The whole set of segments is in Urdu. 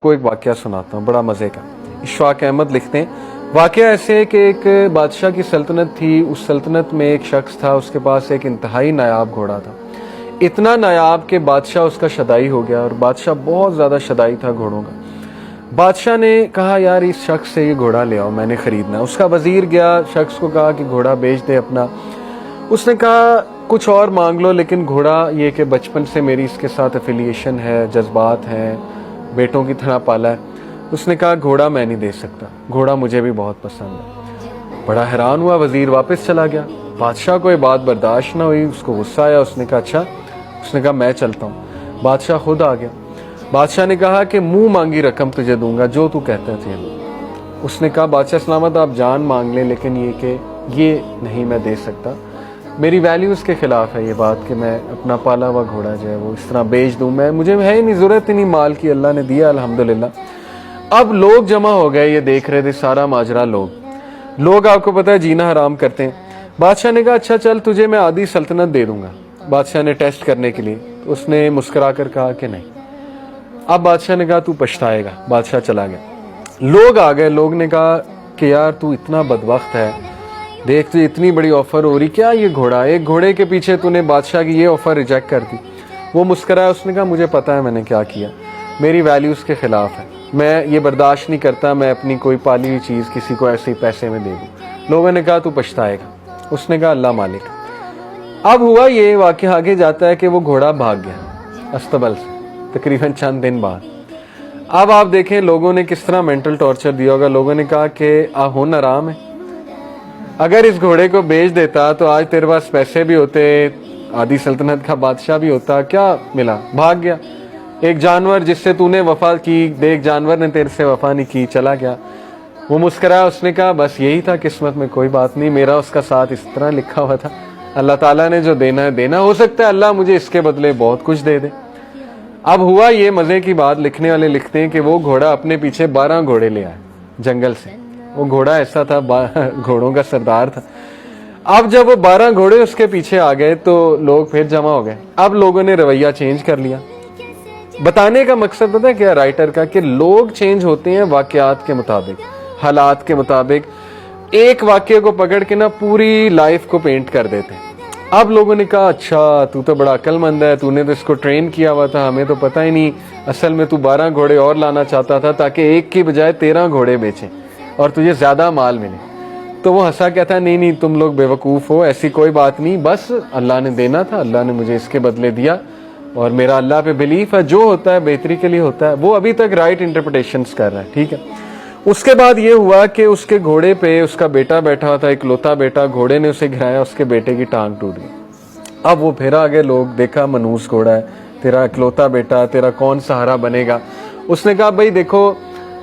کو ایک واقعہ سناتا ہوں بڑا مزے کا۔ اشفاق احمد لکھتے ہیں واقعہ ایسے ہے کہ ایک بادشاہ کی سلطنت تھی، اس سلطنت میں ایک شخص تھا، اس کے پاس ایک انتہائی نایاب گھوڑا تھا، اتنا نایاب کہ بادشاہ اس کا شدائی ہو گیا، اور بادشاہ بہت زیادہ شدائی تھا گھوڑوں کا۔ بادشاہ نے کہا یار اس شخص سے یہ گھوڑا لے آؤ، میں نے خریدنا۔ اس کا وزیر گیا، شخص کو کہا کہ گھوڑا بیچ دے اپنا۔ اس نے کہا کچھ اور مانگ لو، لیکن گھوڑا یہ کہ بچپن سے میری اس کے ساتھ افیلیشن ہے، جذبات ہیں، بیٹوں کی طرح پالا ہے۔ اس نے کہا گھوڑا میں نہیں دے سکتا، گھوڑا مجھے بھی بہت پسند ہے۔ بڑا حیران ہوا، وزیر واپس چلا گیا۔ بادشاہ کو یہ بات برداشت نہ ہوئی، اس کو غصہ آیا، اس نے کہا اچھا، اس نے کہا میں چلتا ہوں۔ بادشاہ خود آ گیا۔ بادشاہ نے کہا کہ منہ مانگی رقم تجھے دوں گا، جو تو کہتا تھے۔ اس نے کہا بادشاہ سلامت آپ جان مانگ لیں، لیکن یہ کہ یہ نہیں میں دے سکتا، میری ویلیوز کے خلاف ہے یہ بات کہ میں اپنا پالا ہوا گھوڑا جو ہے وہ اس طرح بیچ دوں، مجھے ہے ہی نہیں ضرورت ہی نہیں مال کی، اللہ نے دیا الحمدللہ۔ اب لوگ جمع ہو گئے، یہ دیکھ رہے تھے سارا ماجرا۔ لوگ آپ کو پتہ ہے جینا حرام کرتے ہیں۔ بادشاہ نے کہا اچھا چل تجھے میں آدھی سلطنت دے دوں گا، بادشاہ نے ٹیسٹ کرنے کے لیے۔ اس نے مسکرا کر کہا کہ نہیں۔ اب بادشاہ نے کہا تو پچھتائے گا۔ بادشاہ چلا گیا۔ لوگ آ گئے، لوگ نے کہا کہ یار تو اتنا بدبخت ہے، دیکھ تو اتنی بڑی آفر ہو رہی، کیا یہ گھوڑا، ایک گھوڑے کے پیچھے تو نے بادشاہ کی یہ آفر ریجیکٹ کر دی۔ وہ مسکرایا، اس نے کہا مجھے پتا ہے میں نے کیا کیا، میری ویلیوز کے خلاف ہے، میں یہ برداشت نہیں کرتا میں اپنی کوئی پالی ہوئی چیز کسی کو ایسے ہی پیسے میں دے دوں۔ لوگوں نے کہا تو پچھتائے گا۔ اس نے کہا اللہ مالک۔ اب ہوا یہ واقعہ آگے جاتا ہے کہ وہ گھوڑا بھاگ گیا استبل سے تقریباً چند دن بعد۔ اب آپ دیکھیں لوگوں نے کس طرح مینٹل ٹارچر دیا ہوگا۔ لوگوں نے کہا کہ ہن آرام ہے، اگر اس گھوڑے کو بیچ دیتا تو آج تیرے پاس پیسے بھی ہوتے، آدھی سلطنت کا بادشاہ بھی ہوتا، کیا ملا، بھاگ گیا۔ ایک جانور جس سے تو نے وفا کی، دیکھ جانور نے تیرے سے وفا نہیں کی، چلا گیا۔ وہ مسکرایا، اس نے کہا بس یہی تھا قسمت میں، کوئی بات نہیں، میرا اس کا ساتھ اس طرح لکھا ہوا تھا، اللہ تعالیٰ نے جو دینا ہے دینا، ہو سکتا ہے اللہ مجھے اس کے بدلے بہت کچھ دے دے۔ اب ہوا یہ مزے کی بات، لکھنے والے لکھتے ہیں کہ وہ گھوڑا اپنے پیچھے 12 گھوڑے لے آئے جنگل سے۔ وہ گھوڑا ایسا تھا، گھوڑوں کا سردار تھا۔ اب جب وہ 12 گھوڑے اس کے پیچھے آ گئے تو لوگ پھر جمع ہو گئے۔ اب لوگوں نے رویہ چینج کر لیا۔ بتانے کا مقصد پتہ ہے کیا رائٹر کا، کہ لوگ چینج ہوتے ہیں واقعات کے مطابق، حالات کے مطابق، ایک واقعے کو پکڑ کے نا پوری لائف کو پینٹ کر دیتے ہیں۔ اب لوگوں نے کہا اچھا تو تو بڑا عقل مند ہے، تو نے تو اس کو ٹرین کیا ہوا تھا، ہمیں تو پتہ ہی نہیں، اصل میں تو 12 گھوڑے اور لانا چاہتا تھا تاکہ ایک کی بجائے 13 گھوڑے بیچیں اور تجھے زیادہ مال ملے۔ تو وہ ہنسا، کہتا ہے نہیں تم لوگ بیوقوف ہو، ایسی کوئی بات نہیں، بس اللہ نے دینا تھا، اللہ نے مجھے اس کے بدلے دیا، اور میرا اللہ پہ بلیف ہے، جو ہوتا ہے بہتری کے لیے ہوتا ہے۔ وہ ابھی تک رائٹ انٹرپریٹیشنز کر رہا ہے، ٹھیک ہے۔ اس کے بعد یہ ہوا کہ اس کے گھوڑے پہ اس کا بیٹا بیٹھا ہوا تھا، اکلوتا بیٹا، گھوڑے نے اسے گرایا، اس کے بیٹے کی ٹانگ ٹوٹ گئی۔ اب وہ پھر آگے لوگ، دیکھا منوس گھوڑا ہے، تیرا اکلوتا بیٹا، تیرا کون سہارا بنے گا؟ اس نے کہا بھائی دیکھو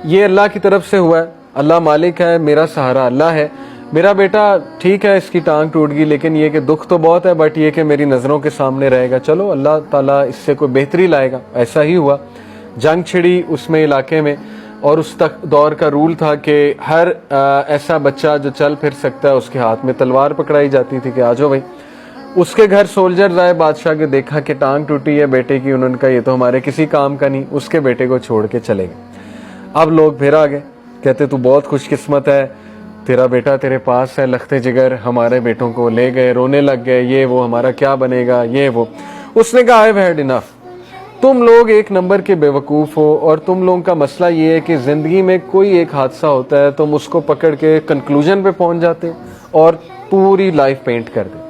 یہ اللہ کی طرف سے ہوا ہے، اللہ مالک ہے، میرا سہارا اللہ ہے، میرا بیٹا ٹھیک ہے اس کی ٹانگ ٹوٹ گئی، لیکن یہ کہ دکھ تو بہت ہے، بٹ یہ کہ میری نظروں کے سامنے رہے گا، چلو اللہ تعالیٰ اس سے کوئی بہتری لائے گا۔ ایسا ہی ہوا، جنگ چھڑی اس میں علاقے میں، اور اس دور کا رول تھا کہ ہر ایسا بچہ جو چل پھر سکتا ہے اس کے ہاتھ میں تلوار پکڑائی جاتی تھی کہ آ جاؤ بھائی۔ اس کے گھر سولجرز آئے بادشاہ کے، دیکھا کہ ٹانگ ٹوٹی ہے بیٹے کی، انہوں نے کہا یہ تو ہمارے کسی کام کا نہیں، اس کے بیٹے کو چھوڑ کے چلے گئے۔ اب لوگ پھر آ گئے، کہتے تو بہت خوش قسمت ہے، تیرا بیٹا تیرے پاس ہے، لختے جگر ہمارے بیٹوں کو لے گئے، رونے لگ گئے، یہ وہ ہمارا کیا بنے گا، یہ وہ۔ اس نے کہا I've had enough، تم لوگ ایک نمبر کے بیوقوف ہو، اور تم لوگوں کا مسئلہ یہ ہے کہ زندگی میں کوئی ایک حادثہ ہوتا ہے تم اس کو پکڑ کے کنکلوژن پہ پہنچ جاتے اور پوری لائف پینٹ کر دیتے۔